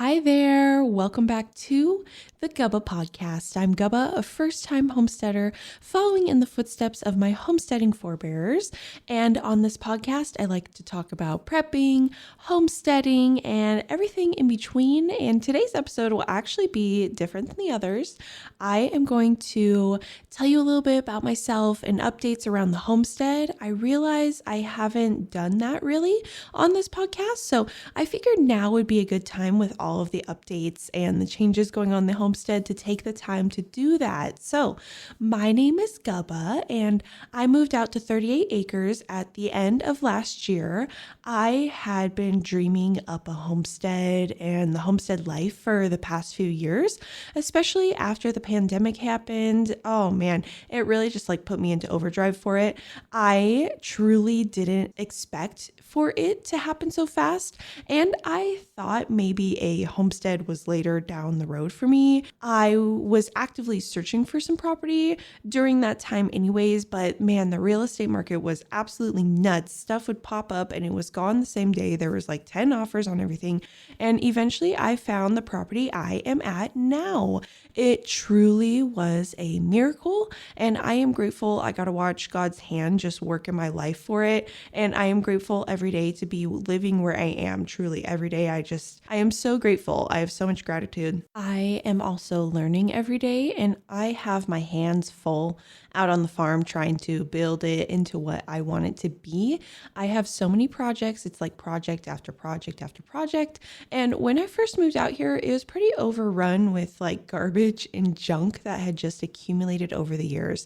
Hi there. Welcome back to the Gubba podcast. I'm Gubba, a first-time homesteader following in the footsteps of my homesteading forebears. And on this podcast, I like to talk about prepping, homesteading, and everything in between. And today's episode will actually be different than the others. I am going to tell you a little bit about myself and updates around the homestead. I realize I haven't done that really on this podcast, so I figured now would be a good time with all of the updates and the changes going on in the homestead to take the time to do that. So my name is Gubba and I moved out to 38 acres at the end of last year. I had been dreaming up a homestead and the homestead life for the past few years, especially after the pandemic happened. Oh man, it really just put me into overdrive for it. I truly didn't expect for it to happen so fast, and I thought maybe a homestead was later down the road for me. I was actively searching for some property during that time anyways, but man, the real estate market was absolutely nuts. Stuff would pop up and it was gone the same day. There was 10 offers on everything, and eventually I found the property I am at now. It truly was a miracle, and I am grateful I got to watch God's hand just work in my life for it, and I am grateful every day to be living where I am. Truly every day I am so grateful. I have so much gratitude. I am also learning every day, and I have my hands full out on the farm trying to build it into what I want it to be. I have so many projects. It's like project after project after project. And when I first moved out here, it was pretty overrun with garbage and junk that had just accumulated over the years.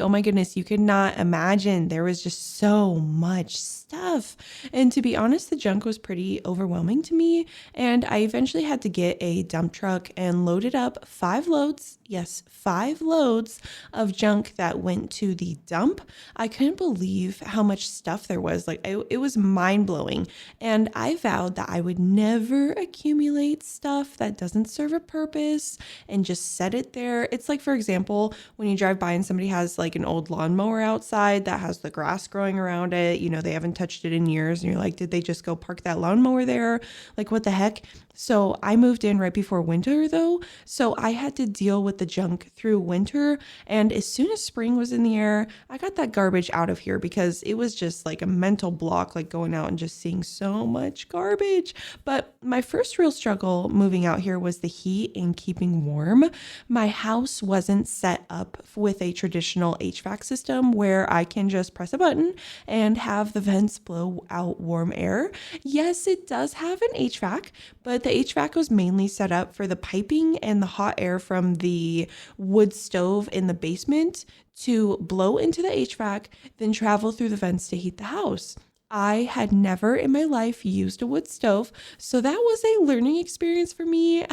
Oh my goodness, you could not imagine. There was just so much stuff. And to be honest, the junk was pretty overwhelming to me. And I eventually had to get a dump truck and load it up 5 loads. Yes, 5 loads of junk that went to the dump. I couldn't believe how much stuff there was. It was mind blowing. And I vowed that I would never accumulate stuff that doesn't serve a purpose and just set it there. It's for example, when you drive by and somebody has an old lawnmower outside that has the grass growing around it, they haven't touched it in years. And you're like, did they just go park that lawnmower there? What the heck? So I moved in right before winter though. So I had to deal with the junk through winter. And as soon as spring was in the air, I got that garbage out of here because it was just a mental block, going out and just seeing so much garbage. But my first real struggle moving out here was the heat and keeping warm. My house wasn't set up with a traditional HVAC system where I can just press a button and have the vents blow out warm air. Yes, it does have an HVAC, but the HVAC was mainly set up for the piping and the hot air from the wood stove in the basement to blow into the HVAC, then travel through the vents to heat the house. I had never in my life used a wood stove, so that was a learning experience for me.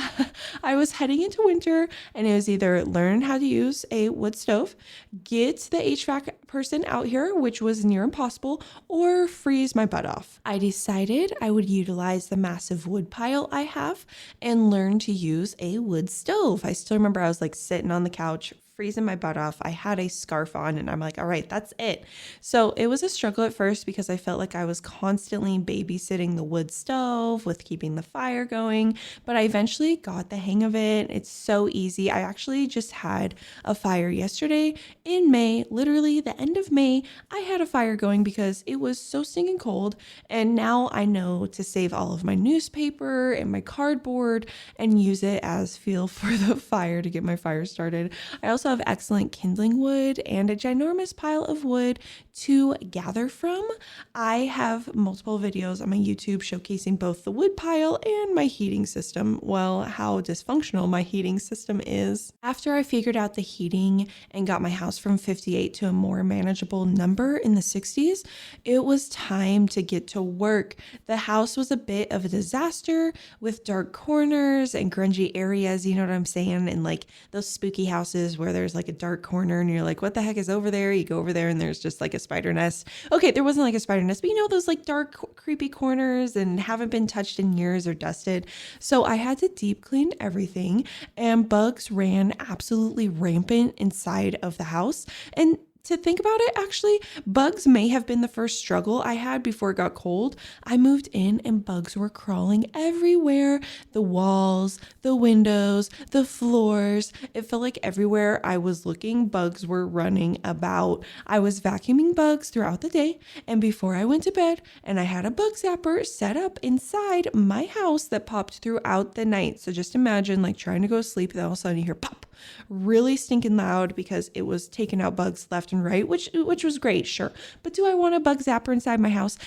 I was heading into winter, and it was either learn how to use a wood stove, get the HVAC person out here, which was near impossible, or freeze my butt off. I decided I would utilize the massive wood pile I have and learn to use a wood stove. I still remember I was sitting on the couch, freezing my butt off. I had a scarf on and I'm all right, that's it. So it was a struggle at first because I felt like I was constantly babysitting the wood stove with keeping the fire going, but I eventually got the hang of it. It's so easy. I actually just had a fire yesterday in May, literally the end of May. I had a fire going because it was so stinking cold, and now I know to save all of my newspaper and my cardboard and use it as fuel for the fire to get my fire started. I also have excellent kindling wood and a ginormous pile of wood to gather from. I have multiple videos on my YouTube showcasing both the wood pile and my heating system. Well, how dysfunctional my heating system is. After I figured out the heating and got my house from 58 to a more manageable number in the 60s, it was time to get to work. The house was a bit of a disaster with dark corners and grungy areas, you know what I'm saying? And those spooky houses where there's a dark corner and you're like, what the heck is over there? You go over there and there's just a spider nest. Okay, there wasn't a spider nest, but those dark, creepy corners and haven't been touched in years or dusted. So I had to deep clean everything, and bugs ran absolutely rampant inside of the house. And to think about it, actually, bugs may have been the first struggle I had before it got cold. I moved in and bugs were crawling everywhere. The walls, the windows, the floors. It felt like everywhere I was looking, bugs were running about. I was vacuuming bugs throughout the day and before I went to bed, and I had a bug zapper set up inside my house that popped throughout the night. So just imagine like trying to go to sleep, then all of a sudden you hear pop, really stinking loud because it was taking out bugs left and right, which was great, sure. But do I want a bug zapper inside my house?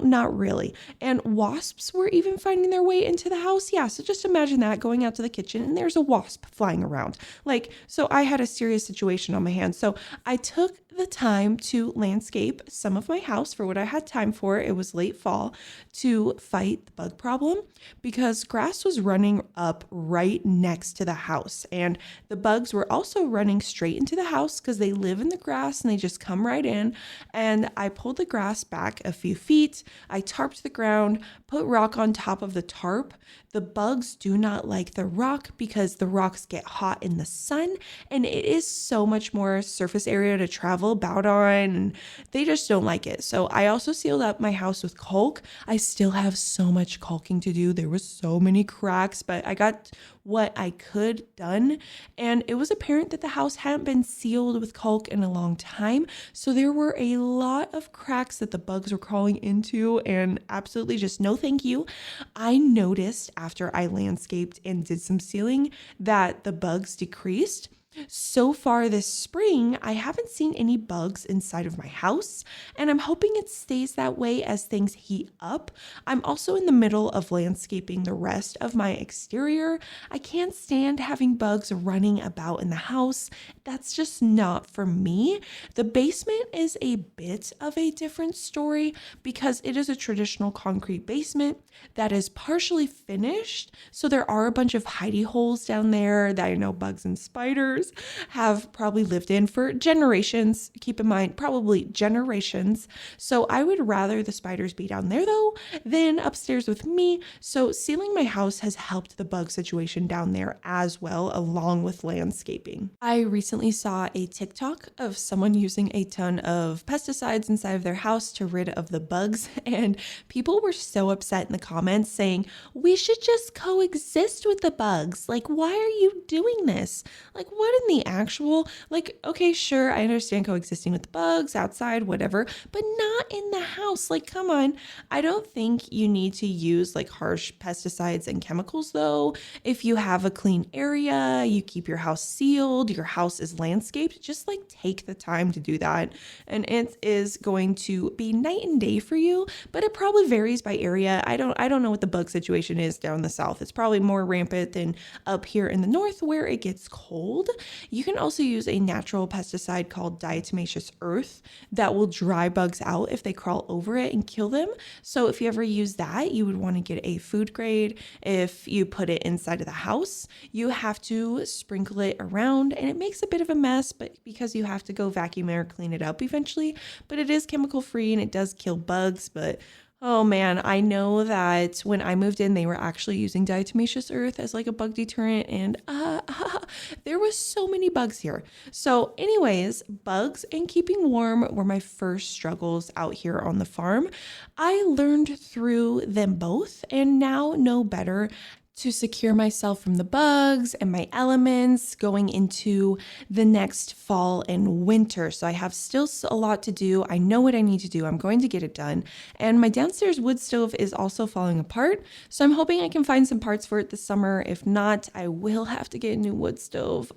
Not really. And wasps were even finding their way into the house. Yeah, so just imagine that, going out to the kitchen and there's a wasp flying around. So I had a serious situation on my hands. So I took the time to landscape some of my house for what I had time for. It was late fall, to fight the bug problem because grass was running up right next to the house. And the bugs were also running straight into the house because they live in the grass and they just come right in. And I pulled the grass back a few feet. I tarped the ground, put rock on top of the tarp. The bugs do not like the rock because the rocks get hot in the sun and it is so much more surface area to travel about on, and they just don't like it. So I also sealed up my house with caulk. I still have so much caulking to do. There was so many cracks, but I got what I could done. And it was apparent that the house hadn't been sealed with caulk in a long time. So there were a lot of cracks that the bugs were crawling into, and absolutely just no thank you. I noticed after I landscaped and did some sealing that the bugs decreased. So far this spring, I haven't seen any bugs inside of my house, and I'm hoping it stays that way as things heat up. I'm also in the middle of landscaping the rest of my exterior. I can't stand having bugs running about in the house. That's just not for me. The basement is a bit of a different story because it is a traditional concrete basement that is partially finished. So there are a bunch of hidey holes down there that I know bugs and spiders have probably lived in for generations. Keep in mind, probably generations. So I would rather the spiders be down there though than upstairs with me. So sealing my house has helped the bug situation down there as well, along with landscaping. I recently saw a TikTok of someone using a ton of pesticides inside of their house to rid of the bugs, and people were so upset in the comments saying, we should just coexist with the bugs. Like, why are you doing this? Like, what in the actual, like, okay, sure, I understand coexisting with the bugs outside, whatever, but not in the house. Like, come on. I don't think you need to use like harsh pesticides and chemicals though. If you have a clean area, you keep your house sealed, your house is landscaped, just like take the time to do that. And it is going to be night and day for you, but it probably varies by area. I don't know what the bug situation is down the south. It's probably more rampant than up here in the north where it gets cold. You can also use a natural pesticide called diatomaceous earth that will dry bugs out if they crawl over it and kill them. So if you ever use that, you would want to get a food grade. If you put it inside of the house, you have to sprinkle it around and it makes a bit of a mess, but because you have to go vacuum or clean it up eventually, but it is chemical free and it does kill bugs. But oh man, I know that when I moved in, they were actually using diatomaceous earth as like a bug deterrent, and there was so many bugs here. So anyways, bugs and keeping warm were my first struggles out here on the farm. I learned through them both and now know better to secure myself from the bugs and my elements going into the next fall and winter. So I have still a lot to do. I know what I need to do. I'm going to get it done. And my downstairs wood stove is also falling apart. So I'm hoping I can find some parts for it this summer. If not, I will have to get a new wood stove.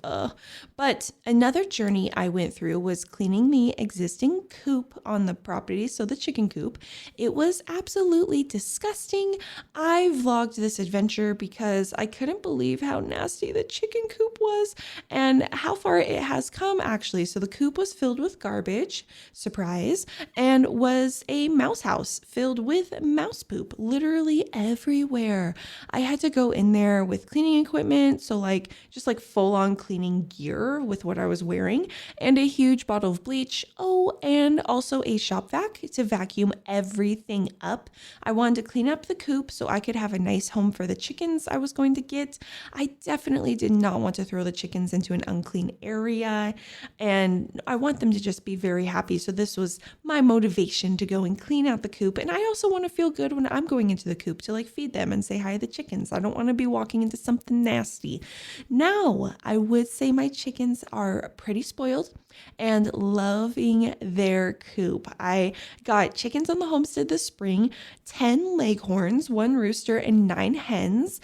But another journey I went through was cleaning the existing coop on the property. So the chicken coop. It was absolutely disgusting. I vlogged this adventure because I couldn't believe how nasty the chicken coop was and how far it has come actually. So the coop was filled with garbage, surprise, and was a mouse house filled with mouse poop literally everywhere. I had to go in there with cleaning equipment, so just full on cleaning gear with what I was wearing, and a huge bottle of bleach. Oh, and also a shop vac to vacuum everything up. I wanted to clean up the coop so I could have a nice home for the chickens chickens I was going to get. I definitely did not want to throw the chickens into an unclean area, and I want them to just be very happy. So this was my motivation to go and clean out the coop. And I also want to feel good when I'm going into the coop to like feed them and say hi to the chickens. I don't want to be walking into something nasty. Now, I would say my chickens are pretty spoiled and loving their coop. I got chickens on the homestead this spring, 10 leghorns, 1 rooster, and 9 hens.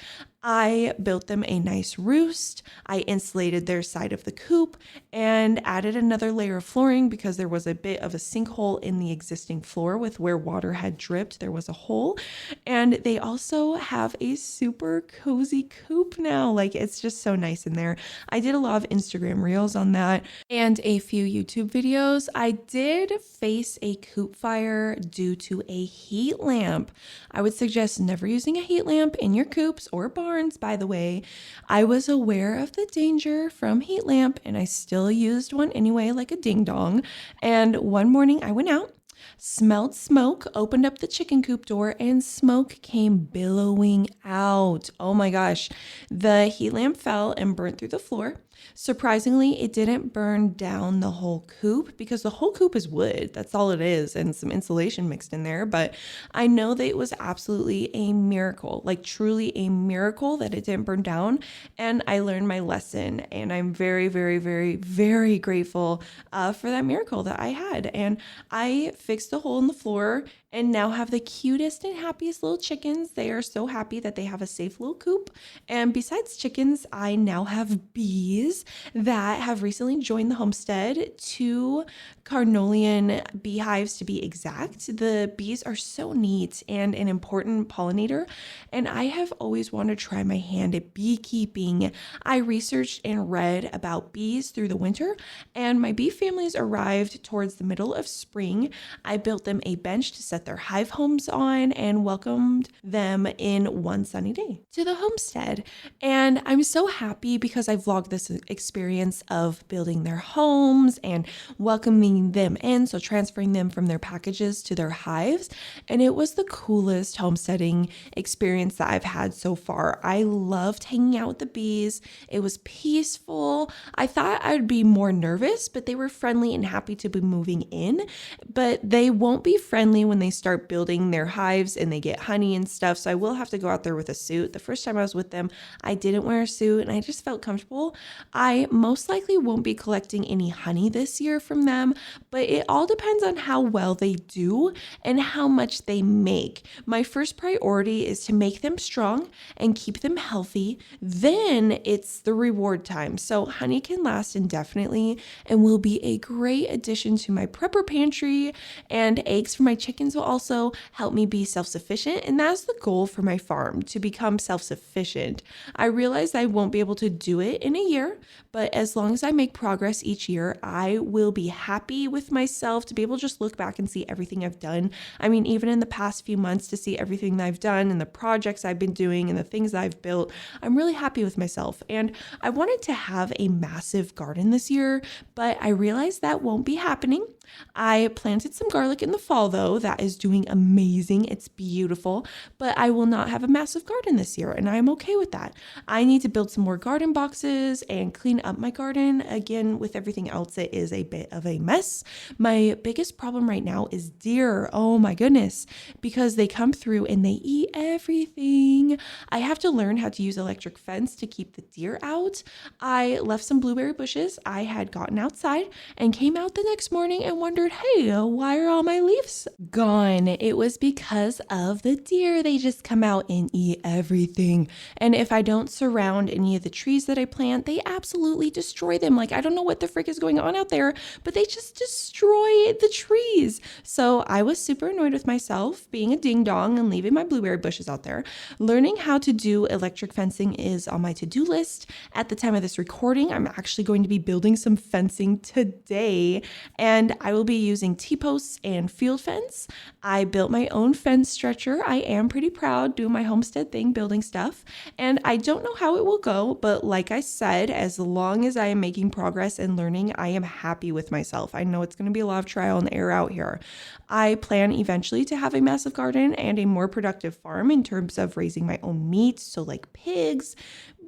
I built them a nice roost. I insulated their side of the coop and added another layer of flooring because there was a bit of a sinkhole in the existing floor with where water had dripped. There was a hole. And they also have a super cozy coop now. Like, it's just so nice in there. I did a lot of Instagram reels on that and a few YouTube videos. I did face a coop fire due to a heat lamp. I would suggest never using a heat lamp in your coops or barns. By the way, I was aware of the danger from heat lamp and I still used one anyway, like a ding dong. And one morning I went out, smelled smoke, opened up the chicken coop door, and smoke came billowing out. Oh my gosh. The heat lamp fell and burnt through the floor. Surprisingly, it didn't burn down the whole coop because the whole coop is wood. That's all it is, and some insulation mixed in there. But I know that it was absolutely a miracle, like truly a miracle that it didn't burn down. And I learned my lesson, and I'm very, very, very, very grateful for that miracle that I had. And I fixed the hole in the floor and now have the cutest and happiest little chickens. They are so happy that they have a safe little coop. And besides chickens, I now have bees that have recently joined the homestead, 2 Carnolian beehives to be exact. The bees are so neat and an important pollinator, and I have always wanted to try my hand at beekeeping. I researched and read about bees through the winter, and my bee families arrived towards the middle of spring. I built them a bench to set their hive homes on and welcomed them in one sunny day to the homestead. And I'm so happy because I vlogged this experience of building their homes and welcoming them in, so transferring them from their packages to their hives. And it was the coolest homesteading experience that I've had so far. I loved hanging out with the bees. It was peaceful. I thought I'd be more nervous, but they were friendly and happy to be moving in. But they won't be friendly when they start building their hives and they get honey and stuff. So I will have to go out there with a suit. The first time I was with them, I didn't wear a suit and I just felt comfortable. I most likely won't be collecting any honey this year from them, but it all depends on how well they do and how much they make. My first priority is to make them strong and keep them healthy. Then it's the reward time. So honey can last indefinitely and will be a great addition to my prepper pantry, and eggs for my chickens will also help me be self-sufficient. And that's the goal for my farm, to become self-sufficient. I realize I won't be able to do it in a year, but as long as I make progress each year, I will be happy with myself to be able to just look back and see everything I've done. I mean, even in the past few months, to see everything that I've done and the projects I've been doing and the things that I've built, I'm really happy with myself. And I wanted to have a massive garden this year, but I realized that won't be happening. I planted some garlic in the fall though. That is doing amazing. It's beautiful, but I will not have a massive garden this year, and I'm okay with that. I need to build some more garden boxes and clean up my garden. Again, with everything else, it is a bit of a mess. My biggest problem right now is deer. Oh my goodness, because they come through and they eat everything. I have to learn how to use electric fence to keep the deer out. I left some blueberry bushes I had gotten outside and came out the next morning and wondered, hey, why are all my leaves gone? It was because of the deer. They just come out and eat everything. And if I don't surround any of the trees that I plant, they absolutely destroy them. Like, I don't know what the frick is going on out there, but they just destroy the trees. So I was super annoyed with myself being a ding dong and leaving my blueberry bushes out there. Learning how to do electric fencing is on my to-do list. At the time of this recording, I'm actually going to be building some fencing today. And I will be using T-posts and field fence. I built my own fence stretcher. I am pretty proud doing my homestead thing, building stuff. And I don't know how it will go, but like I said, as long as I am making progress and learning, I am happy with myself. I know it's going to be a lot of trial and error out here. I plan eventually to have a massive garden and a more productive farm in terms of raising my own meat. So like pigs,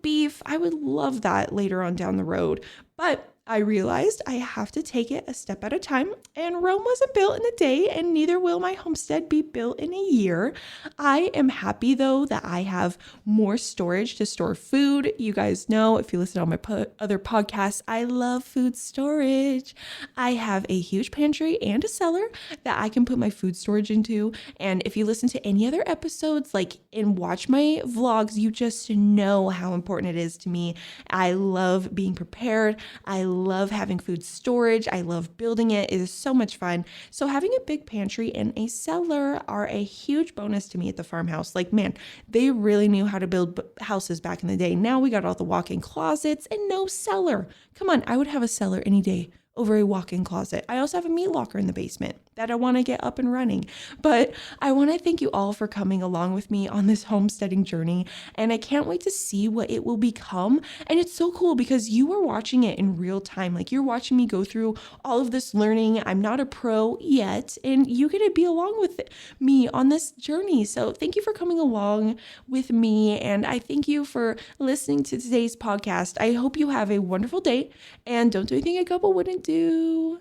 beef, I would love that later on down the road. But I realized I have to take it a step at a time, and Rome wasn't built in a day, and neither will my homestead be built in a year. I am happy though that I have more storage to store food. You guys know, if you listen on my other podcasts, I love food storage. I have a huge pantry and a cellar that I can put my food storage into. And if you listen to any other episodes, and watch my vlogs, you just know how important it is to me. I love being prepared. I love having food storage. I love building it. It is so much fun. So having a big pantry and a cellar are a huge bonus to me at the farmhouse. Man, they really knew how to build houses back in the day. Now we got all the walk-in closets and no cellar. Come on, I would have a cellar any day over a walk-in closet. I also have a meat locker in the basement that I want to get up and running. But I want to thank you all for coming along with me on this homesteading journey. And I can't wait to see what it will become. And it's so cool because you are watching it in real time. You're watching me go through all of this learning. I'm not a pro yet, and you get to be along with me on this journey. So thank you for coming along with me. And I thank you for listening to today's podcast. I hope you have a wonderful day and don't do anything a couple wouldn't do.